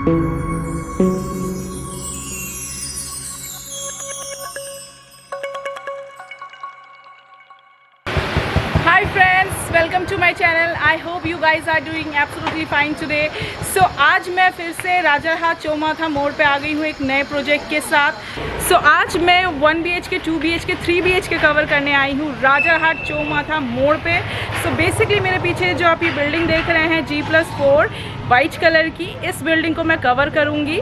Hi friends, welcome to my channel. I hope you guys are doing absolutely fine today. So आज मैं फिर से राजारहाट चौमाथा मोड़ पे आ गई हूँ एक नए प्रोजेक्ट के साथ. So आज मैं 1 BHK, 2 BHK, 3 BHK कवर करने आई हूँ राजारहाट चौमाथा मोड़ पे. So बेसिकली मेरे पीछे जो आप ये बिल्डिंग देख रहे हैं G+4 वाइट कलर की, इस बिल्डिंग को मैं कवर करूँगी.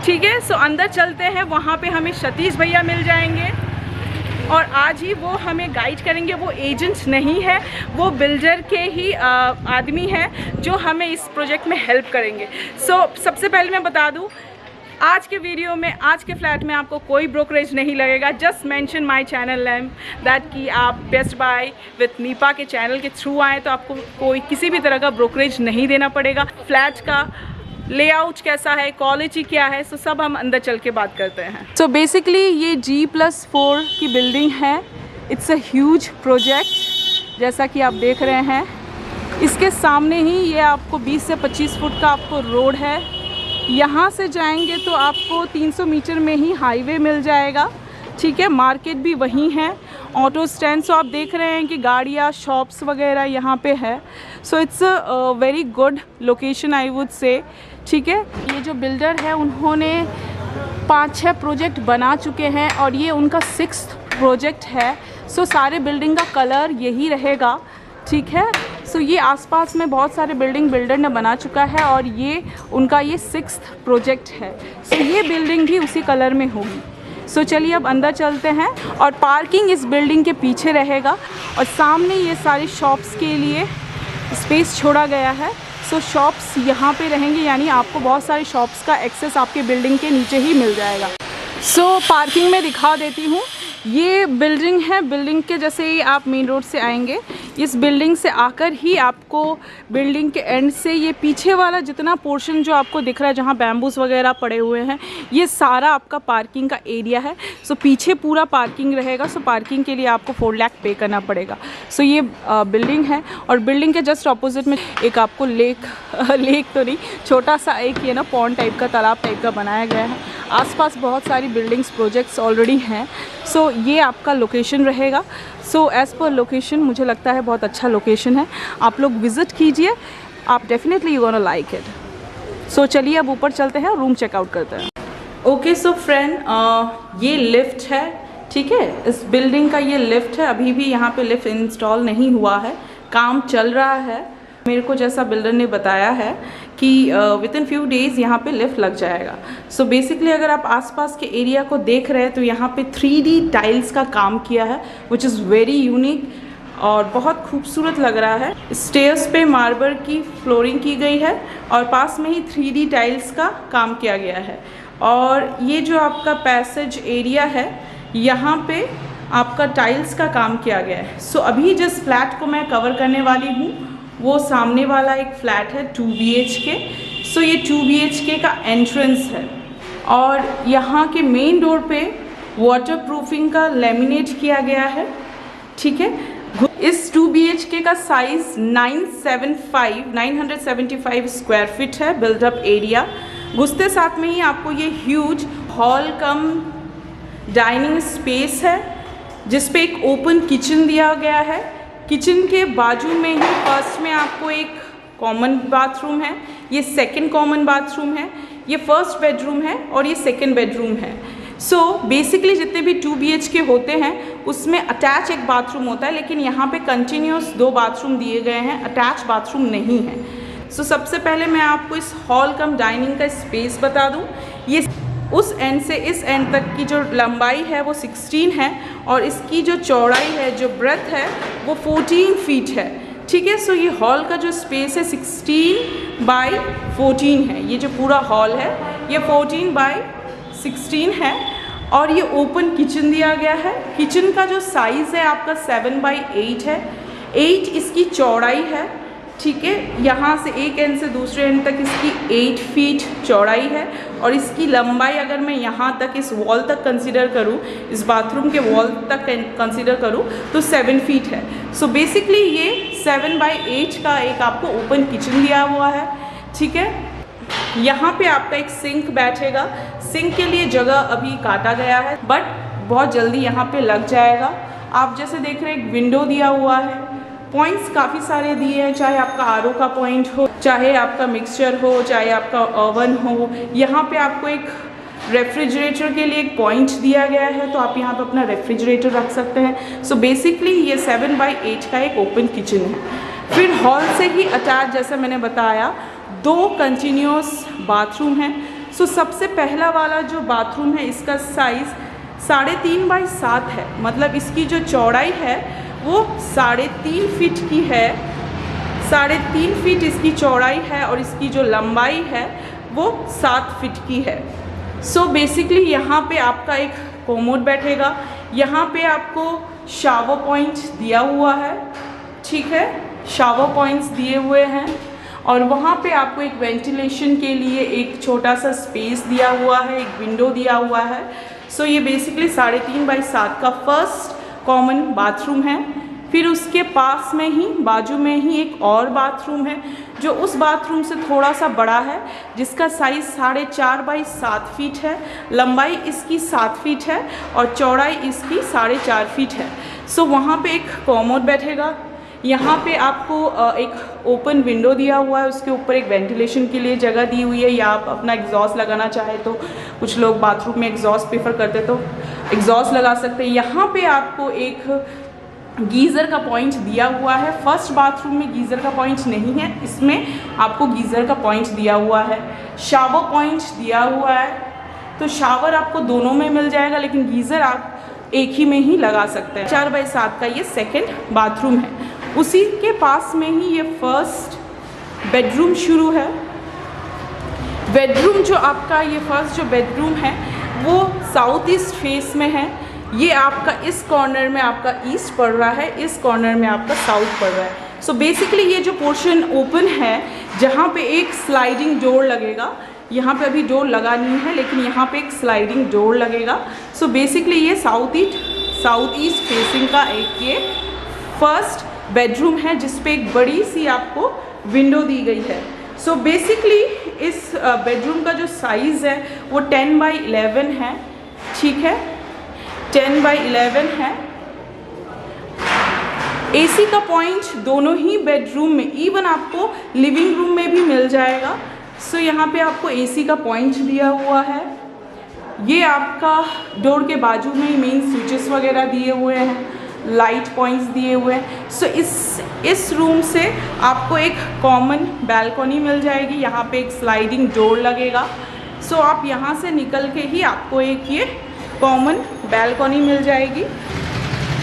ठीक है, सो अंदर चलते हैं. वहाँ पे हमें सतीश भैया मिल जाएंगे और आज ही वो हमें गाइड करेंगे. वो एजेंट नहीं है, वो बिल्डर के ही आदमी हैं जो हमें इस प्रोजेक्ट में हेल्प करेंगे. सो सबसे पहले मैं बता दूं, आज के वीडियो में, आज के फ्लैट में आपको कोई ब्रोकरेज नहीं लगेगा. Just mention my channel name that कि आप बेस्ट बाय विथ नीपा के चैनल के थ्रू आए तो आपको कोई किसी भी तरह का ब्रोकरेज नहीं देना पड़ेगा. फ्लैट का लेआउट कैसा है, क्वालिटी क्या है, सो सब हम अंदर चल के बात करते हैं. सो बेसिकली ये G+4 की बिल्डिंग है. इट्स अ ह्यूज प्रोजेक्ट जैसा कि आप देख रहे हैं. इसके सामने ही ये आपको 20 से 25 फुट का आपको रोड है. यहाँ से जाएंगे तो आपको 300 मीटर में ही हाईवे मिल जाएगा. ठीक है, मार्केट भी वहीं है, ऑटो स्टैंड. सो आप देख रहे हैं कि गाड़ियाँ, शॉप्स वगैरह यहाँ पे है. So it's a very good location I would say. ठीक है, ये जो बिल्डर है उन्होंने 5-6 प्रोजेक्ट बना चुके हैं और ये उनका 6th प्रोजेक्ट है. सो सारे बिल्डिंग का कलर यही रहेगा. ठीक है, सो ये आसपास में बहुत सारे बिल्डिंग बिल्डर ने बना चुका है और ये उनका ये 6th प्रोजेक्ट है. सो ये बिल्डिंग भी उसी कलर में होगी. सो चलिए अब अंदर चलते हैं. और पार्किंग इस बिल्डिंग के पीछे रहेगा और सामने ये सारी शॉप्स के लिए स्पेस छोड़ा गया है. सो शॉप्स यहाँ पे रहेंगे, यानी आपको बहुत सारी शॉप्स का एक्सेस आपके बिल्डिंग के नीचे ही मिल जाएगा. सो पार्किंग में दिखा देती हूँ. ये बिल्डिंग है. बिल्डिंग के जैसे ही आप मेन रोड से आएंगे, इस बिल्डिंग से आकर ही आपको बिल्डिंग के एंड से ये पीछे वाला जितना पोर्शन जो आपको दिख रहा है जहाँ बैम्बूस वगैरह पड़े हुए हैं, ये सारा आपका पार्किंग का एरिया है. सो पीछे पूरा पार्किंग रहेगा. सो पार्किंग के लिए आपको 4 लाख पे करना पड़ेगा. सो ये बिल्डिंग है और बिल्डिंग के जस्ट ऑपोजिट में एक आपको लेक तो नहीं, छोटा सा एक ये ना पॉन्ड टाइप का, तालाब टाइप का बनाया गया है. आसपास बहुत सारी बिल्डिंग्स प्रोजेक्ट्स ऑलरेडी हैं. सो ये आपका लोकेशन रहेगा. सो एज़ पर लोकेशन मुझे लगता है बहुत अच्छा लोकेशन है. आप लोग विज़िट कीजिए, आप definitely you gonna like it. So चलिए अब ऊपर चलते हैं और रूम चेकआउट करते हैं. ओके, सो फ्रेंड, ये लिफ्ट है. ठीक है, इस बिल्डिंग का ये लिफ्ट है. अभी भी यहाँ पे लिफ्ट इंस्टॉल नहीं हुआ है, काम चल रहा है. मेरे को जैसा बिल्डर ने बताया है कि विद इन फ्यू डेज़ यहाँ पे लिफ्ट लग जाएगा. सो बेसिकली अगर आप आसपास के एरिया को देख रहे हैं तो यहाँ पे 3D टाइल्स का काम किया है, विच इज़ वेरी यूनिक और बहुत खूबसूरत लग रहा है. स्टेयर्स पे मार्बल की फ्लोरिंग की गई है और पास में ही 3D टाइल्स का काम किया गया है. और ये जो आपका पैसेज एरिया है, यहाँ पे आपका टाइल्स का काम किया गया है. सो अभी जिस फ्लैट को मैं कवर करने वाली हूँ वो सामने वाला एक फ्लैट है 2 BHK. सो ये 2 BHK का एंट्रेंस है और यहाँ के मेन डोर पे वाटर प्रूफिंग का लेमिनेट किया गया है. ठीक है, इस 2 BHK का साइज़ 975 स्क्वायर फीट है बिल्डअप एरिया. घुसते साथ में ही आपको ये ह्यूज हॉल कम डाइनिंग स्पेस है जिस पे एक ओपन किचन दिया गया है. किचन के बाजू में ही फर्स्ट में आपको एक कॉमन बाथरूम है, ये सेकंड कॉमन बाथरूम है, ये फर्स्ट बेडरूम है और ये सेकंड बेडरूम है. सो बेसिकली जितने भी 2 BHK होते हैं उसमें अटैच एक बाथरूम होता है, लेकिन यहाँ पे कंटिन्यूस 2 बाथरूम दिए गए हैं, अटैच बाथरूम नहीं है. सो सबसे पहले मैं आपको इस हॉल कम डाइनिंग का स्पेस बता दूँ. ये उस एंड से इस एंड तक की जो लंबाई है वो 16 है और इसकी जो चौड़ाई है, जो ब्रेथ है, वो 14 फीट है. ठीक है, सो ये हॉल का जो स्पेस है 16 बाई 14 है. ये जो पूरा हॉल है ये 14 बाई 16 है और ये ओपन किचन दिया गया है. किचन का जो साइज़ है आपका 7 बाई 8 है. 8 इसकी चौड़ाई है. ठीक है, यहाँ से एक एंड से दूसरे एंड तक इसकी 8 फीट चौड़ाई है और इसकी लंबाई अगर मैं यहाँ तक इस वॉल तक कंसीडर करूँ, इस बाथरूम के वॉल तक कंसीडर करूँ तो 7 फीट है. सो बेसिकली ये 7 बाई 8 का एक आपको ओपन किचन दिया हुआ है. ठीक है, यहाँ पे आपका एक सिंक बैठेगा। सिंक के लिए जगह अभी काटा गया है बट बहुत जल्दी यहाँ पे लग जाएगा। आप जैसे देख रहे हैं एक विंडो दिया हुआ है। पॉइंट्स काफ़ी सारे दिए हैं, चाहे आपका आरओ का पॉइंट हो, चाहे आपका मिक्सचर हो, चाहे आपका ओवन हो। यहाँ पे आपको एक रेफ्रिजरेटर के लिए एक पॉइंट दिया गया है, तो आप यहाँ पे अपना रेफ्रिजरेटर रख सकते हैं। सो बेसिकली ये 7x8 का एक ओपन किचन है। फिर हॉल से ही अटैच, जैसे मैंने बताया, 2 कंटिन्यूस बाथरूम हैं। सो सबसे पहला वाला जो बाथरूम है इसका साइज़ 3.5x7 है, मतलब इसकी जो चौड़ाई है वो 3.5 फीट की है। 3.5 फीट इसकी चौड़ाई है और इसकी जो लंबाई है वो 7 फीट की है। सो बेसिकली यहाँ पे आपका एक कोमोड बैठेगा। यहाँ पे आपको शावर पॉइंट दिया हुआ है, ठीक है, शावर पॉइंट्स दिए हुए हैं। और वहाँ पे आपको एक वेंटिलेशन के लिए एक छोटा सा स्पेस दिया हुआ है, एक विंडो दिया हुआ है। सो ये बेसिकली 3.5x7 का फर्स्ट कॉमन बाथरूम है। फिर उसके पास में ही, बाजू में ही एक और बाथरूम है जो उस बाथरूम से थोड़ा सा बड़ा है, जिसका साइज़ 4.5x7 फीट है। लंबाई इसकी 7 फीट है और चौड़ाई इसकी 4.5 फीट है। सो वहाँ पे एक कॉमोड बैठेगा। यहाँ पे आपको एक ओपन विंडो दिया हुआ है, उसके ऊपर एक वेंटिलेशन के लिए जगह दी हुई है, या आप अपना एग्जॉस्ट लगाना चाहे तो, कुछ लोग बाथरूम में एग्जॉस्ट प्रेफर करते तो एग्जॉस्ट लगा सकते हैं। यहाँ पे आपको एक गीज़र का पॉइंट दिया हुआ है। फर्स्ट बाथरूम में गीज़र का पॉइंट नहीं है, इसमें आपको गीज़र का पॉइंट दिया हुआ है। शावर पॉइंट दिया हुआ है, तो शावर आपको दोनों में मिल जाएगा, लेकिन गीज़र आप एक ही में ही लगा सकते हैं। 4x7 का ये सेकेंड बाथरूम है। उसी के पास में ही ये फर्स्ट बेडरूम शुरू है। बेडरूम जो आपका, ये फर्स्ट जो बेडरूम है वो साउथ ईस्ट फेस में है। ये आपका इस कॉर्नर में आपका ईस्ट पड़ रहा है, इस कॉर्नर में आपका साउथ पड़ रहा है। सो बेसिकली ये जो पोर्शन ओपन है, जहाँ पे एक स्लाइडिंग डोर लगेगा, यहाँ पे अभी डोर लगा नहीं है लेकिन यहाँ पे एक स्लाइडिंग डोर लगेगा। सो बेसिकली ये साउथ ईस्ट फेसिंग का एक ये फर्स्ट बेडरूम है, जिस पे एक बड़ी सी आपको विंडो दी गई है। सो बेसिकली इस बेडरूम का जो साइज़ है वो 10x11 है, ठीक है, 10x11 है। एसी का पॉइंट दोनों ही बेडरूम में, इवन आपको लिविंग रूम में भी मिल जाएगा। सो यहाँ पे आपको एसी का पॉइंट दिया हुआ है। ये आपका डोर के बाजू में ही मेन स्विचेस वगैरह दिए हुए हैं, लाइट पॉइंट्स दिए हुए हैं। सो इस रूम से आपको एक कॉमन बैल्कनी मिल जाएगी। यहाँ पे एक स्लाइडिंग डोर लगेगा। सो आप यहाँ से निकल के ही आपको एक ये कॉमन बैल्कनी मिल जाएगी।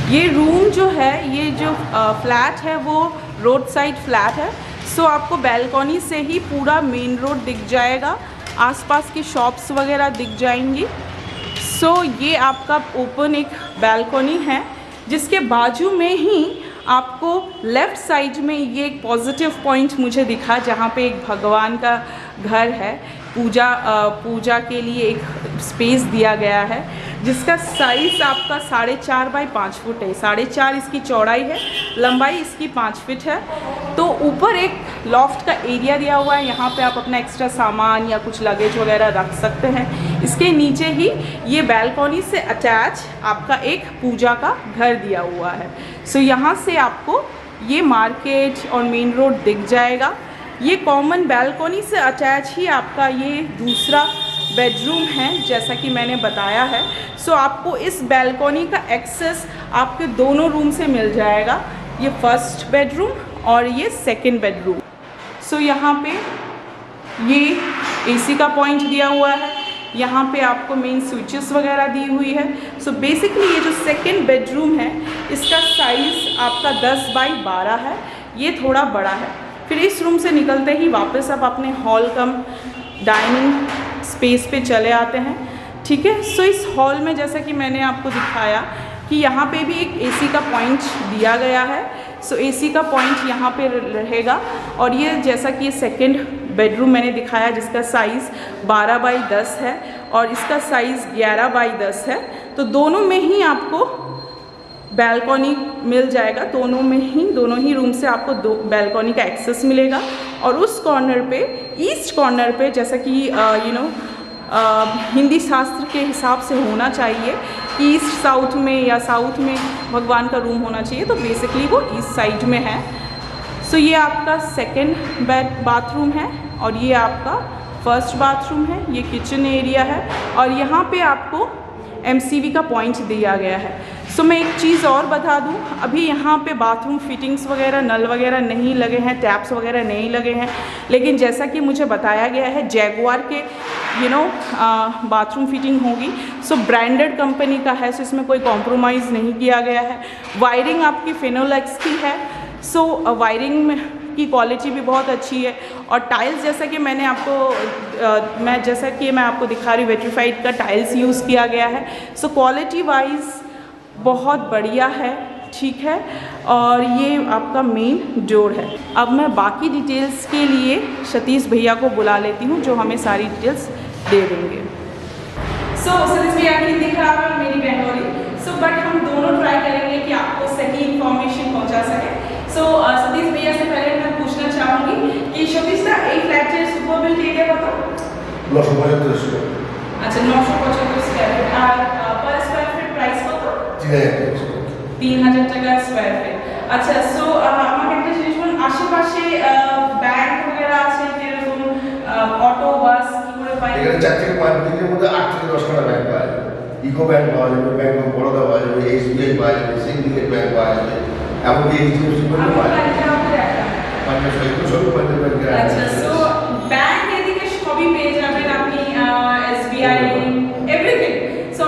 ये रूम जो है, ये जो फ्लैट है वो रोड साइड फ्लैट है। सो आपको बैल्कनी से ही पूरा मेन रोड दिख जाएगा, आसपास की शॉप्स वगैरह दिख जाएंगी। सो ये आपका ओपन एक बैल्कनी है, जिसके बाजू में ही आपको लेफ़्ट साइड में ये एक पॉजिटिव पॉइंट मुझे दिखा, जहाँ पे एक भगवान का घर है, पूजा के लिए एक स्पेस दिया गया है, जिसका साइज़ आपका 4.5x5 फुट है। 4.5 इसकी चौड़ाई है, लंबाई इसकी 5 फीट है। तो ऊपर एक लॉफ्ट का एरिया दिया हुआ है, यहाँ पे आप अपना एक्स्ट्रा सामान या कुछ लगेज वगैरह रख सकते हैं। इसके नीचे ही ये बैल्कनी से अटैच आपका एक पूजा का घर दिया हुआ है। सो यहाँ से आपको ये मार्केट और मेन रोड दिख जाएगा। ये कॉमन बैल्कनी से अटैच ही आपका ये दूसरा बेडरूम है, जैसा कि मैंने बताया है। सो आपको इस बैल्कनी का एक्सेस आपके दोनों रूम से मिल जाएगा, ये फर्स्ट बेडरूम और ये सेकंड बेडरूम। सो यहाँ पे ये एसी का पॉइंट दिया हुआ है, यहाँ पे आपको मेन स्विचेस वगैरह दी हुई है। सो बेसिकली ये जो सेकंड बेडरूम है, इसका साइज़ आपका 10x12 है, ये थोड़ा बड़ा है। फिर इस रूम से निकलते ही वापस आप अपने हॉल कम डाइनिंग स्पेस पे चले आते हैं, ठीक है। सो इस हॉल में जैसा कि मैंने आपको दिखाया कि यहाँ पे भी एक एसी का पॉइंट दिया गया है। सो एसी का पॉइंट यहाँ पे रहेगा। और ये जैसा कि ये सेकंड बेडरूम मैंने दिखाया, जिसका साइज़ 12x10 है और इसका साइज़ 11x10 है। तो दोनों में ही आपको बैल्कनी मिल जाएगा, दोनों ही रूम से आपको दो बैल्कनी का एक्सेस मिलेगा। और उस कॉर्नर पे, ईस्ट कॉर्नर पे, जैसा कि हिंदी शास्त्र के हिसाब से होना चाहिए, ईस्ट साउथ में या साउथ में भगवान का रूम होना चाहिए, तो बेसिकली वो ईस्ट साइड में है। सो ये आपका सेकेंड बाथरूम है और ये आपका फर्स्ट बाथरूम है। ये किचन एरिया है और यहाँ पे आपको MCV का पॉइंट दिया गया है। सो मैं एक चीज़ और बता दूँ, अभी यहाँ पे बाथरूम फिटिंग्स वगैरह, नल वगैरह नहीं लगे हैं, टैप्स वगैरह नहीं लगे हैं, लेकिन जैसा कि मुझे बताया गया है जैगुआर के बाथरूम फिटिंग होगी। सो ब्रांडेड कंपनी का है, सो इसमें कोई कॉम्प्रोमाइज़ नहीं किया गया है। वायरिंग आपकी फिनोलेक्स की है, सो वायरिंग में की क्वालिटी भी बहुत अच्छी है। और टाइल्स जैसा कि मैं आपको दिखा रही हूँ, वेट्रीफाइड का टाइल्स यूज़ किया गया है। सो क्वालिटी वाइज बहुत बढ़िया है, ठीक है। और ये आपका मेन डोर है। अब मैं बाकी डिटेल्स के लिए सतीश भैया को बुला लेती हूँ जो हमें सारी डिटेल्स दे देंगे। सो सतीश भैया की हिंदी खराब है, मेरी बंगाली, बट हम दोनों ट्राई करेंगे कि आपको सही इन्फॉर्मेशन पहुँचा सके। सतीश भैया से पहले मैं पूछना चाहूँगी कि सतीश दा এই ফ্ল্যাটের সুপার বিল্ট এরিয়া কত? 975 স্কয়ার। আচ্ছা 975 স্কয়ার ফিট। আর पर স্কয়ার ফিট প্রাইস কত? 3000 টাকা স্কয়ার ফিট। আচ্ছা আমাকে একটা জিনিস বলুন, আশেপাশে ব্যাংক वगैरह আছে যেরকম অটো বাস কি করে পাই? এখানে 4 থেকে 5 মিনিটের মধ্যে 8 থেকে 10 খানা ব্যাংক পাওয়া যাবে। ইকো ব্যাংক পাওয়া যাবে, ব্যাংক অফ বরোদা পাওয়া যাবে, SBI পাওয়া যাবে, সিন্ডিকেট ব্যাংক পাওয়া যাবে, এমনকি HDFC ব্যাংক পাওয়া যাবে। আচ্ছা ব্যাংক এদিকে সবই পেয়ে যাবেন আপনি, SBI এভরিথিং।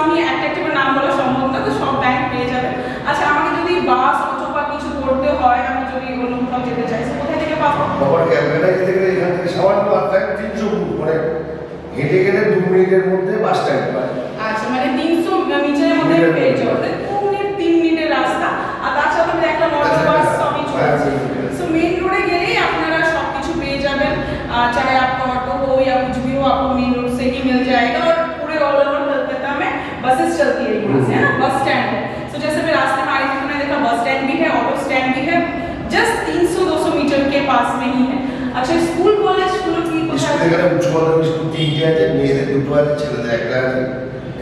আমি একটা নাম বলা সম্ভব না, তো সব ব্যাংক পেয়ে যাবেন। আচ্ছা আমাকে যদি বাস অটো বা কিছু করতে হয়, আমি যদি অন্য কোথাও যেতে চাই, কোথায় থেকে পাবো? বাবার ক্যালকাটা যেতে গেলে এখান থেকে সামান্য রাস্তায় 300 মানে হেঁটে গেলে 2 মিনিটের মধ্যে বাস স্ট্যান্ড পায়। আচ্ছা মানে 300 মিটারের মধ্যে পেয়ে যাবেন, 2 মিনিট 3 মিনিটের রাস্তা। আর তাছাড়া তো একটা অটো বাস সবই চলছে। সো মেন রোডে গেলেই আপনারা सब কিছু পেয়ে যাবেন, चाहे आपका ऑटो हो या कुछ भी हो, आपको मेन रोड से ही मिल जाएगा। और पूरे ऑल ओवर कलकत्ता में बसेस चलती है यहाँ से, है ना, बस स्टैंड है। सो जैसे मैं रास्ते में आ रही थी तो मैंने देखा बस स्टैंड भी है, ऑटो स्टैंड भी है, जस्ट 300-200 मीटर के पास में ही है। अच्छा स्कूल कॉलेज स्कूल की এখানে উচ্চ মাধ্যমিক স্কুল 3টে আছে, মেয়েদের 2টো আছে, ছেলেদের 1টা আছে,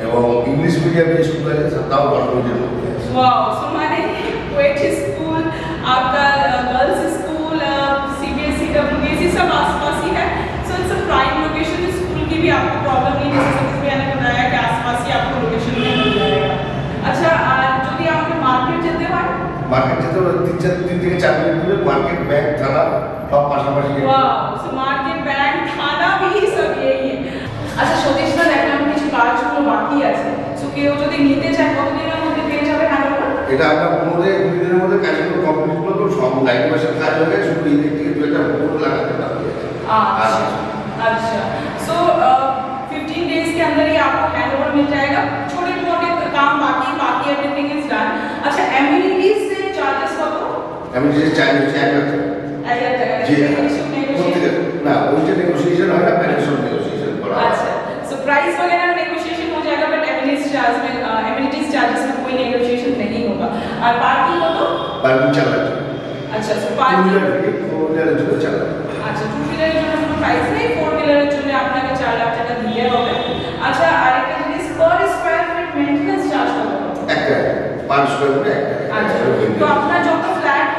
এবং ইংলিশ মিডিয়ামের স্কুল আছে, তাও 10 মিনিটের মধ্যে আছে। वाओ, सो माने कोएट स्कूल, आपका गर्ल्स स्कूल, CBSE WBSE सब आसपास ही है। So it's a prime location, school की भी आपको प्रॉब्लम नहीं, जैसे सतीश भैया ने बताया कि आसपास ही आपको लोकेशन में मिल जाएगा। अच्छा যদি আপনি মার্কেট যেতে হয়, মার্কেট যেতে হলে 3 থেকে 4 মিনিট দূরে মার্কেট, ব্যাংক, থানা সব পাশাপাশি। वाओ, सो मार्केट बैंक थाना भी सब यही है। अच्छा সতীশ দা দেখলাম কিছু কাজগুলো বাকি আছে, সো কেউ যদি নিতে চায় কতদিনের মধ্যে পেয়ে যাবে হ্যান্ডওভার? এটা আমরা 15 দিনের মধ্যে কাজগুলো কমপ্লিট করব, সব লাইন মাসের কাজ হবে, শুধু ইলেকট্রিক একটা বোর্ড লাগাতে হবে। अच्छा सो 15 डेज के अंदर ही आपको हैंडओवर मिल जाएगा, छोटे मोटे काम बाकी एवरीथिंग इज डन। अच्छा एमिनिटीज से चार्जेस कत? एमिनिटीज चार्जेस 1000 টাকা। জি ना ওইটা নেগোশিয়েশন হয় না, প্যারেন্টস নেগোশিয়েশন করা। अच्छा सो प्राइस वगैरह नेगोशिएशन हो जाएगा, बट एमिनिटीज चार्जेस में कोई नेगोशिएशन नहीं होगा। और पार्किंग हो तो पार्किंग 4 लाख। अच्छा सो पार्किंग 4 व्हीलर জন্য 4 লাখ। আচ্ছা 2 হুইলারের জন্য কোনো প্রাইস নেই, 4 হুইলারের জন্য আপনাকে 4 লাখ টাকা দিতে হবে। আচ্ছা আরেকটা জিনিস, per square feet maintenance charge কত? একটা 5 স্কয়ার ফুট একটা। আচ্ছা তো আপনার যত फ्लैट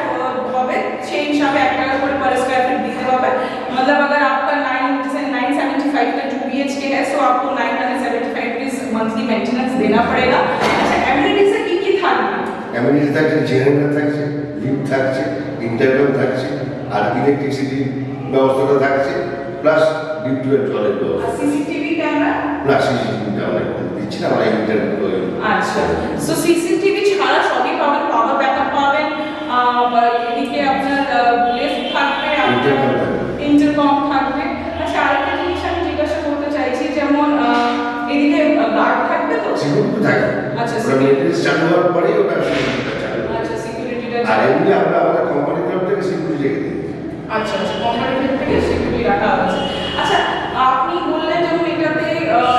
হবে সেই হিসাবে 1 টাকা করে पर स्क्वायर फीट দিতে হবে। मतलब अगर आपका 975 का 2 BHK है, सो आपको 975 रुपीस मंथली मेंटेनेंस देना पड़ेगा। अच्छा एमिनिटीज से की থাকবে? এমিনিটিজ থাকছে, জেনারেটর থাকছে, লিফট থাকছে, ইন্টারকম থাকছে, আর ইলেকট্রিসিটি ব্যবস্থাটা থাকছে, প্লাস ডিপ টু জলের ব্যবস্থা। CCTV camera? না সিসিটিভি ক্যামেরা দিচ্ছি না, আমরা ইন্টারকম। আচ্ছা সো সিসিটিভি ছাড়া সবই পাবেন, পাওয়ার ব্যাকআপ পাবেন, এদিকে আপনার লিফট থাকবে, ইন্টারকম থাকবে। আচ্ছা আরেকটা জিনিস আমি জিজ্ঞাসা করতে চাইছি, যেমন এদিকে গার্ড থাকবে তো? সিকিউরিটি থাকবে। আচ্ছা সিকিউরিটি চালু হওয়ার পরেই ওটা সিকিউরিটিটা চালু। আচ্ছা সিকিউরিটিটা আর এমনি আমরা আমাদের কোম্পানির তরফ থেকে সিকিউরিটি রেখে দিই। আচ্ছা কোম্পানির তরফ থেকে সিকিউরিটি রাখা আছে। আচ্ছা আপনি বললেন যেমন এটাতে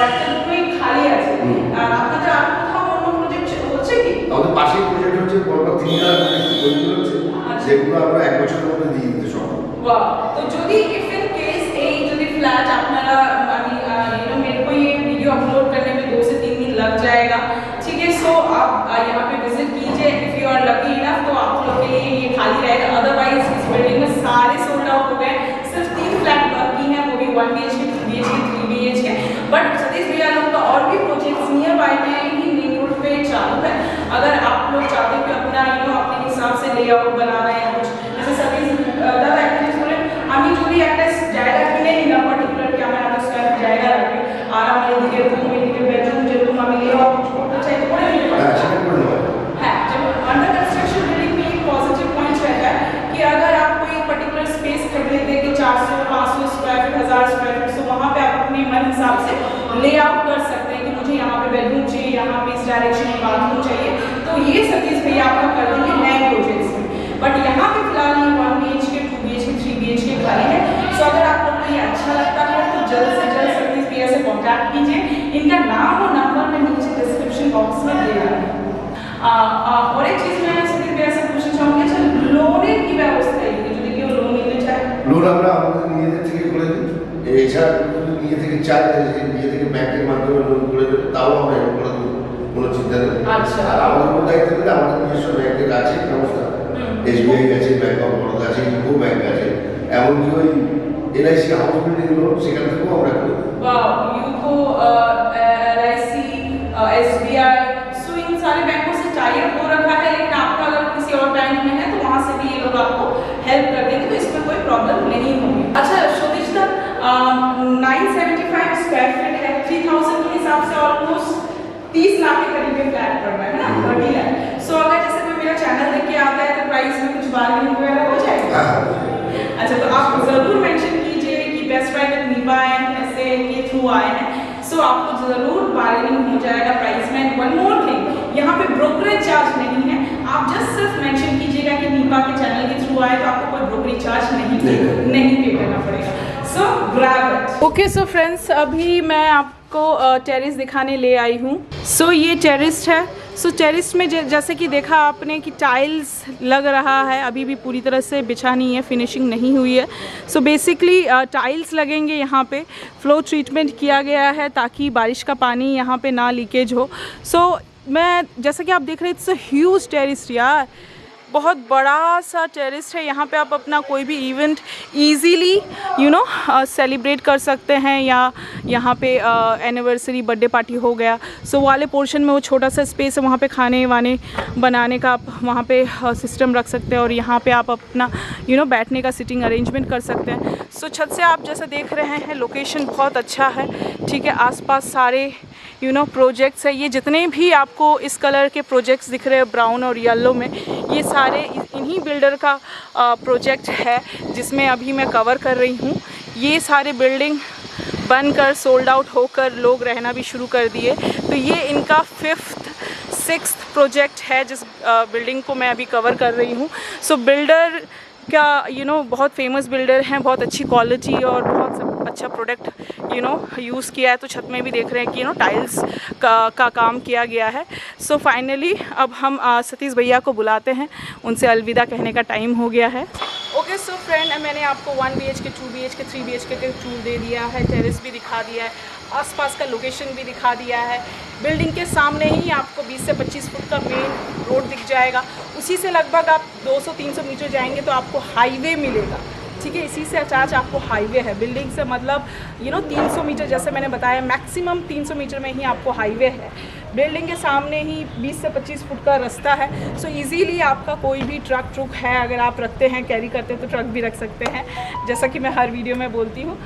একটা দুটোই খালি আছে, আর আপনাদের আর কোথাও অন্য প্রজেক্ট হচ্ছে কি? আমাদের পাশেই প্রজেক্ট হচ্ছে लेआउट बनाना है कुछ जैसे सभी দাদা একটা জিনিস বলেন আমি যদি একটা জায়গা কিনে নিলাম পার্টিকুলার কি আমার একটা স্কয়ার জায়গা রাখবে আর আমার এদিকে রুম এদিকে বেডরুম যেরকম আমি লেআউট করতে চাই তো করে নিতে পারি হ্যাঁ সেটা করে নেওয়া हाँ जब अंडर कंस्ट्रक्शन बिल्डिंग में एक पॉजिटिव पॉइंट रहता है कि अगर आप कोई पर्टिकुलर स्पेस खरीद लेते हैं कि 400 500 स्क्वायर फीट 1000 स्क्वायर फीट तो वहाँ पे आप अपने मन हिसाब से लेआउट कर सकते हैं कि मुझे यहाँ पे बेडरूम चाहिए यहाँ पे इस डायरेक्शन में बाथरूम चाहिए तो ये सतीश भैया आपका कर देंगे नए प्रोजेक्ट्स में बट यहाँ पे फिलहाल ये 1 BHK 2 BHK 3 BHK खाली है सो अगर आपको ये अच्छा लगता है तो जल्द से जल्द सतीश भैया से कॉन्टैक्ट कीजिए इनका नाम और नंबर मैं नीचे डिस्क्रिप्शन बॉक्स में दे रहा हूँ और एक चीज मैं सतीश भैया से पूछना चाहूँगी अच्छा लोনের কি ব্যবস্থা है যদি কেউ লোন নিতে চায় লোন আমরা আমাদের নিজেদের থেকে করে দিই এছাড়া যদি নিজে থেকে চাই যে নিজে থেকে ব্যাংকের মাধ্যমে লোন করে দেবে তাও আমরা এরকম করে দেবো কোনো চিন্তা নেই আচ্ছা আর আমাদের উপর দায়িত্ব দিলে আমাদের নিজস্ব ব্যাংকের আছে ব্যবস্থা SBI আছে ব্যাংক অফ বরোদা আছে ইউকো ব্যাংক আছে এমনকি ওই LIC হাউস বিল্ডিং লোন সেখান থেকেও আমরা করে দিই यूको LIC SBI सो इन सारे बैंकों से टाई अप हो रखा है लेकिन आपका अगर किसी और बैंक में है तो वहाँ से भी ये लोग आपको हेल्प कर देंगे तो इसमें कोई प्रॉब्लम नहीं होगी अच्छा सतीश दा 975 स्क्वायर फीट है 3000 के हिसाब से ऑलमोस्ट 30 लाख के करीब में फ्लैट पड़ रहा है ना 30 लाख सो अगर जैसे कोई मेरा चैनल देख के आता है तो प्राइस में कुछ बार्गेनिंग वगैरह हो जाएगा अच्छा तो आप जरूर मेंशन कीजिए कि बेस्ट प्राइस विद नीबा है ऐसे के थ्रू आए हैं सो आपको जरूर बार्गेनिंग हो जाएगा प्राइस में वन मोर थिंग यहाँ पे ब्रोकरेज चार्ज नहीं है आप जस्ट सिर्फ मेंशन कीजिएगा कि नीपा के चैनल के थ्रू आए तो आपको कोई ब्रोकरेज चार्ज नहीं पे करना पड़ेगा सो grab it okay so friends अभी मैं आपको टेरेस दिखाने ले आई हूँ सो ये टेरेस है सो टेरेस में जैसे कि देखा आपने कि टाइल्स लग रहा है अभी भी पूरी तरह से बिछा नहीं है फिनिशिंग नहीं हुई है सो बेसिकली टाइल्स लगेंगे यहाँ पे फ्लो ट्रीटमेंट किया गया है ताकि बारिश का पानी यहाँ पे ना लीकेज हो सो मैं जैसा कि आप देख रहे हैं इट्स अ ह्यूज टेरेस यार बहुत बड़ा सा टेरेस है यहाँ पे आप अपना कोई भी इवेंट इजीली सेलिब्रेट कर सकते हैं या यहाँ पे एनिवर्सरी बर्थडे पार्टी हो गया सो वाले पोर्शन में वो छोटा सा स्पेस है वहाँ पे खाने वाने बनाने का आप वहाँ पे सिस्टम रख सकते हैं और यहाँ पे आप अपना बैठने का सिटिंग अरेंजमेंट कर सकते हैं सो छत से आप जैसे देख रहे हैं लोकेशन बहुत अच्छा है ठीक है आसपास सारे प्रोजेक्ट्स है ये जितने भी आपको इस कलर के प्रोजेक्ट्स दिख रहे हैं ब्राउन और येलो में ये सारे इन्हीं बिल्डर का प्रोजेक्ट है जिसमें अभी मैं कवर कर रही हूँ ये सारे बिल्डिंग बनकर सोल्ड आउट होकर लोग रहना भी शुरू कर दिए तो ये इनका 5th 6th प्रोजेक्ट है जिस बिल्डिंग को मैं अभी कवर कर रही हूँ सो बिल्डर का बहुत फेमस बिल्डर हैं बहुत अच्छी क्वालिटी और बहुत अच्छा प्रोडक्ट यूज़ किया है तो छत में भी देख रहे हैं कि टाइल्स का काम किया गया है सो फाइनली अब हम सतीश भैया को बुलाते हैं उनसे अलविदा कहने का टाइम हो गया है ओके सो फ्रेंड मैंने आपको 1 BHK 2 BHK 3 BHK का टूर दे दिया है टेरेस भी दिखा दिया है आसपास का लोकेशन भी दिखा दिया है बिल्डिंग के सामने ही आपको 20 से 25 फुट का मेन रोड दिख जाएगा उसी से लगभग आप 200-300 मीटर जाएंगे तो आपको हाईवे मिलेगा ठीक है इसी से अटैच आपको हाईवे है बिल्डिंग से मतलब 300 मीटर जैसे मैंने बताया मैक्सिमम 300 मीटर में ही आपको हाईवे है बिल्डिंग के सामने ही 20 से 25 फुट का रास्ता है सो इजीली आपका कोई भी ट्रक है अगर आप रखते हैं कैरी करते हैं तो ट्रक भी रख सकते हैं जैसा कि मैं हर वीडियो में बोलती हूँ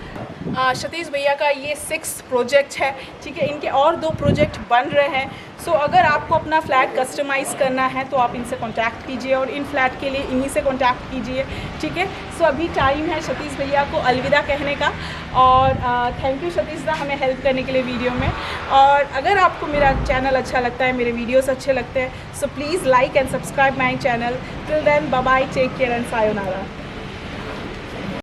सतीश भैया का ये 6th प्रोजेक्ट है ठीक है इनके और 2 प्रोजेक्ट बन रहे हैं सो अगर आपको अपना फ्लैट कस्टमाइज़ करना है तो आप इनसे कांटेक्ट कीजिए और इन फ्लैट के लिए इन्हीं से कांटेक्ट कीजिए ठीक है सो अभी टाइम है सतीश भैया को अलविदा कहने का और थैंक यू सतीश दा हमें हेल्प करने के लिए वीडियो में और अगर आपको मेरा चैनल अच्छा लगता है मेरे वीडियोस अच्छे लगते हैं so please like and subscribe my channel till then bye bye take care and sayonara